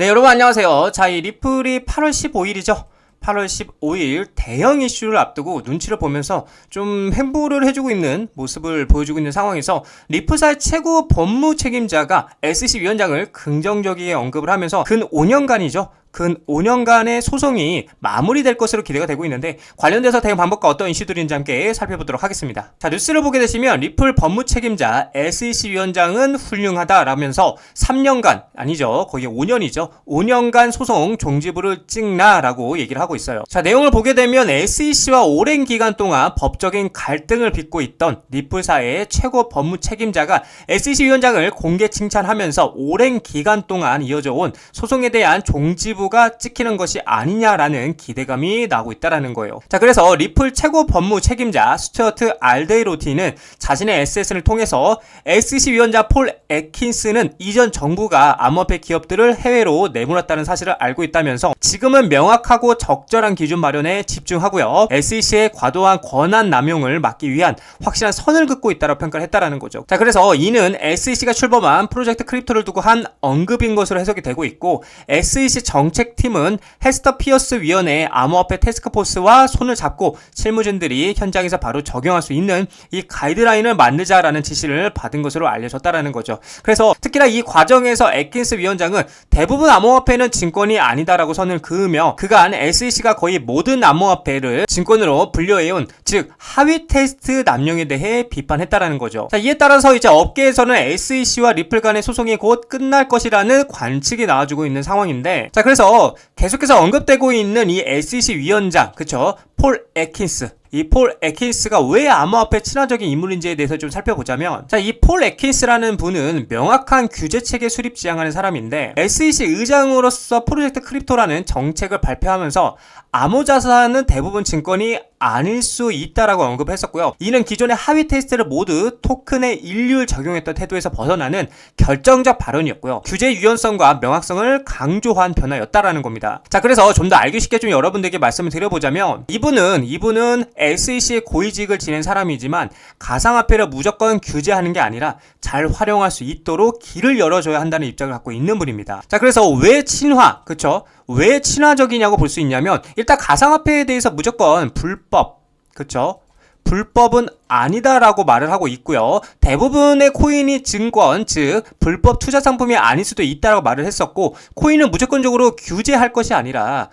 네, 여러분 안녕하세요. 자, 이 리플이 8월 15일이죠. 8월 15일 대형 이슈를 앞두고 눈치를 보면서 좀 행보를 해주고 있는 모습을 보여주고 있는 상황에서 리플사의 최고 법무 책임자가 SEC 위원장을 긍정적이게 언급을 하면서 근 5년간이죠. 근 5년간의 소송이 마무리될 것으로 기대가 되고 있는데 관련돼서 대응 방법과 어떤 이슈들인지 함께 살펴보도록 하겠습니다. 자, 뉴스를 보게 되시면 리플 법무 책임자 SEC 위원장은 훌륭하다라면서 3년간 아니죠, 거의 5년이죠. 5년간 소송 종지부를 찍나라고 얘기를 하고 있어요. 자, 내용을 보게 되면 SEC와 오랜 기간 동안 법적인 갈등을 빚고 있던 리플사의 최고 법무 책임자가 SEC 위원장을 공개 칭찬하면서 오랜 기간 동안 이어져 온 소송에 대한 종지부 가 찍히는 것이 아니냐라는 기대감이 나오고 있다라는 거예요. 자, 그래서 리플 최고 법무 책임자 스튜어트 알데이로티는 자신의 SNS를 통해서 SEC 위원장 폴 애킨스는 이전 정부가 암호화폐 기업들을 해외로 내몰았다는 사실을 알고 있다면서 지금은 명확하고 적절한 기준 마련에 집중하고요. SEC의 과도한 권한 남용을 막기 위한 확실한 선을 긋고 있다고 평가를 했다라는 거죠. 자, 그래서 이는 SEC가 출범한 프로젝트 크립토를 두고 한 언급인 것으로 해석이 되고 있고, SEC 정책팀은 헤스터 피어스 위원회의 암호화폐 태스크포스와 손을 잡고 실무진들이 현장에서 바로 적용할 수 있는 이 가이드라인을 만들자라는 지시를 받은 것으로 알려졌다라는 거죠. 그래서 특히나 이 과정에서 애킨스 위원장은 대부분 암호화폐는 진권이 아니다라고 선을 그으며 그간 SEC가 거의 모든 암호화폐를 진권으로 분류해온, 즉 하위 테스트 남용에 대해 비판했다라는 거죠. 자, 이에 따라서 이제 업계에서는 SEC와 리플 간의 소송이 곧 끝날 것이라는 관측이 나와주고 있는 상황인데, 자, 그래서 계속해서 언급되고 있는 이 SEC 위원장, 그쵸? 폴 애킨스. 이 폴 애킨스가 왜 암호화폐 친화적인 인물인지에 대해서 좀 살펴보자면, 자, 이 폴 애킨스라는 분은 명확한 규제체계 수립 지향하는 사람인데 SEC 의장으로서 프로젝트 크립토라는 정책을 발표하면서 암호자산은 대부분 증권이 아닐 수 있다라고 언급했었고요. 이는 기존의 하위 테스트를 모두 토큰의 일률 적용했던 태도에서 벗어나는 결정적 발언이었고요. 규제 유연성과 명확성을 강조한 변화였다라는 겁니다. 자, 그래서 좀 더 알기 쉽게 좀 여러분들에게 말씀을 드려보자면, 이분은 SEC의 고위직을 지낸 사람이지만 가상화폐를 무조건 규제하는 게 아니라 잘 활용할 수 있도록 길을 열어줘야 한다는 입장을 갖고 있는 분입니다. 자, 그래서 왜 친화, 그쵸? 왜 친화적이냐고 볼 수 있냐면, 일단 가상화폐에 대해서 무조건 불법, 그쵸? 불법은 아니다라고 말을 하고 있고요. 대부분의 코인이 증권, 즉 불법 투자 상품이 아닐 수도 있다라고 말을 했었고, 코인은 무조건적으로 규제할 것이 아니라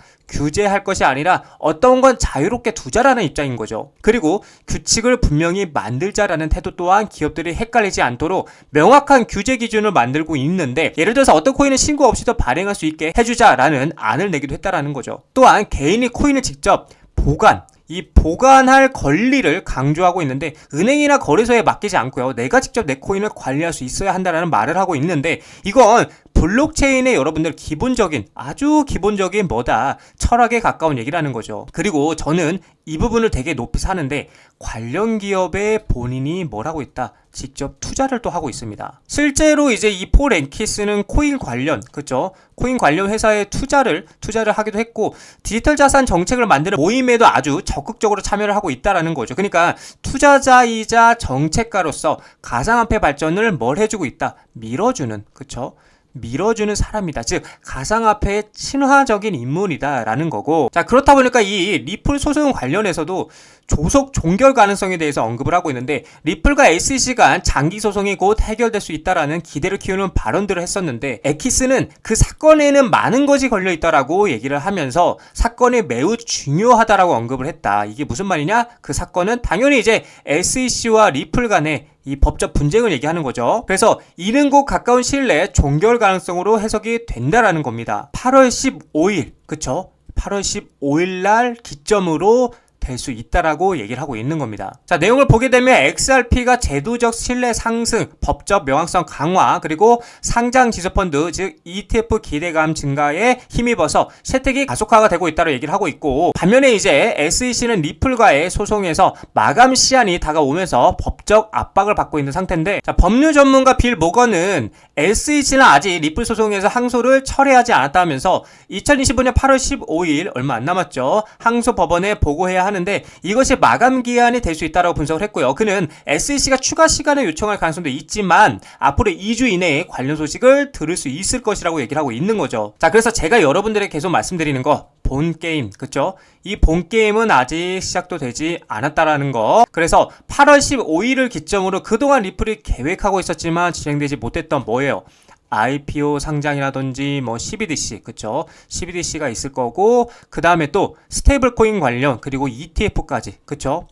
어떤 건 자유롭게 두자라는 입장인 거죠. 그리고 규칙을 분명히 만들자라는 태도 또한 기업들이 헷갈리지 않도록 명확한 규제 기준을 만들고 있는데, 예를 들어서 어떤 코인은 신고 없이도 발행할 수 있게 해주자라는 안을 내기도 했다라는 거죠. 또한 개인이 코인을 직접 보관할 권리를 강조하고 있는데, 은행이나 거래소에 맡기지 않고요, 내가 직접 내 코인을 관리할 수 있어야 한다는 말을 하고 있는데, 이건 블록체인의 여러분들 아주 기본적인 철학에 가까운 얘기라는 거죠. 그리고 저는 이 부분을 되게 높이 사는데, 관련 기업에 본인이 뭘 하고 있다? 직접 투자를 또 하고 있습니다. 실제로 이제 이 폴 애킨스는 코인 관련 회사에 투자를 하기도 했고, 디지털 자산 정책을 만드는 모임에도 아주 적극적으로 참여를 하고 있다라는 거죠. 그러니까 투자자이자 정책가로서 가상화폐 발전을 뭘 해주고 있다? 밀어주는 사람이다. 즉 가상화폐의 친화적인 인물이다라는 거고, 자, 그렇다 보니까 이 리플 소송 관련해서도 조속 종결 가능성에 대해서 언급을 하고 있는데, 리플과 SEC 간 장기 소송이 곧 해결될 수 있다라는 기대를 키우는 발언들을 했었는데, 애키스는 그 사건에는 많은 것이 걸려있다라고 얘기를 하면서 사건이 매우 중요하다라고 언급을 했다. 이게 무슨 말이냐? 그 사건은 당연히 이제 SEC와 리플 간의 이 법적 분쟁을 얘기하는 거죠. 그래서 이른 곧 가까운 시일 내에 종결 가능성으로 해석이 된다라는 겁니다. 8월 15일, 그쵸? 8월 15일 날 기점으로 될 수 있다라고 얘기를 하고 있는 겁니다. 자, 내용을 보게 되면 XRP가 제도적 신뢰 상승, 법적 명확성 강화, 그리고 상장 지수펀드, 즉 ETF 기대감 증가에 힘입어서 채택이 가속화가 되고 있다고 얘기를 하고 있고, 반면에 이제 SEC는 리플과의 소송에서 마감 시한이 다가오면서 법적 압박을 받고 있는 상태인데, 자, 법률 전문가 빌 모건은 SEC는 아직 리플 소송에서 항소를 철회하지 않았다면서 2025년 8월 15일 얼마 안 남았죠. 항소 법원에 보고해야 하는 하는데 이것이 마감 기한이 될 수 있다고 분석을 했고요. 그는 SEC가 추가 시간을 요청할 가능성도 있지만 앞으로 2주 이내에 관련 소식을 들을 수 있을 것이라고 얘기를 하고 있는 거죠. 자, 그래서 제가 여러분들에게 계속 말씀드리는 거, 본 게임, 그쵸? 이 본 게임은 아직 시작도 되지 않았다라는 거. 그래서 8월 15일을 기점으로 그동안 리플이 계획하고 있었지만 진행되지 못했던 뭐예요? IPO 상장이라든지 뭐 CBDC, 그쵸? CBDC가 있을 거고, 그 다음에 또 스테이블 코인 관련, 그리고 ETF까지, 그쵸?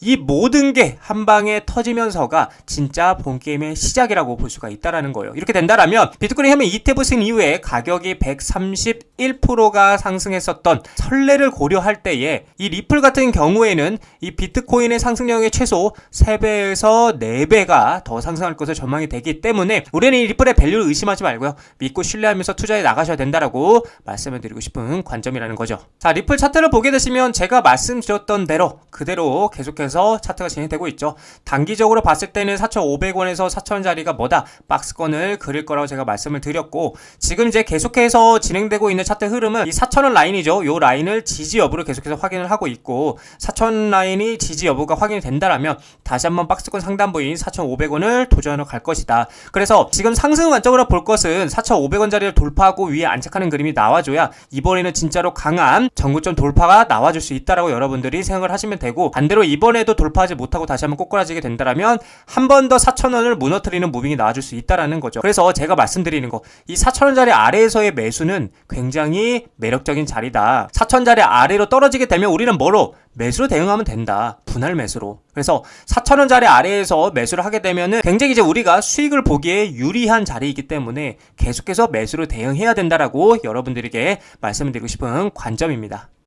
이 모든 게 한 방에 터지면서가 진짜 본 게임의 시작이라고 볼 수가 있다라는 거예요. 이렇게 된다라면 비트코인 현물 ETF 승 이후에 가격이 131%가 상승했었던 설레를 고려할 때에 이 리플 같은 경우에는 이 비트코인의 상승력이 최소 3배에서 4배가 더 상승할 것으로 전망이 되기 때문에 우리는 이 리플의 밸류를 의심하지 말고요. 믿고 신뢰하면서 투자해 나가셔야 된다라고 말씀을 드리고 싶은 관점이라는 거죠. 자, 리플 차트를 보게 되시면 제가 말씀드렸던 대로 그대로 계속해서 차트가 진행되고 있죠. 단기적으로 봤을 때는 4,500원에서 4,000원짜리가 뭐다? 박스권을 그릴 거라고 제가 말씀을 드렸고, 지금 이제 계속해서 진행되고 있는 차트 흐름은 이 4,000원 라인이죠. 이 라인을 지지 여부를 계속해서 확인을 하고 있고, 4,000원 라인이 지지 여부가 확인이 된다라면 다시 한번 박스권 상단부인 4,500원을 도전하러 갈 것이다. 그래서 지금 상승 관점으로 볼 것은 4,500원짜리를 돌파하고 위에 안착하는 그림이 나와줘야 이번에는 진짜로 강한 전고점 돌파가 나와줄 수 있다라고 여러분들이 생각을 하시면 되고, 반대로 이번에도 돌파하지 못하고 다시 한번 꼬꾸라지게 된다라면 한 번 더 4,000원을 무너뜨리는 무빙이 나와줄 수 있다라는 거죠. 그래서 제가 말씀드리는 거, 이 4,000원짜리 아래에서의 매수는 굉장히 매력적인 자리다. 4,000원짜리 아래로 떨어지게 되면 우리는 뭐로? 매수로 대응하면 된다. 분할 매수로. 그래서 4,000원짜리 아래에서 매수를 하게 되면은 굉장히 이제 우리가 수익을 보기에 유리한 자리이기 때문에 계속해서 매수로 대응해야 된다라고 여러분들에게 말씀을 드리고 싶은 관점입니다.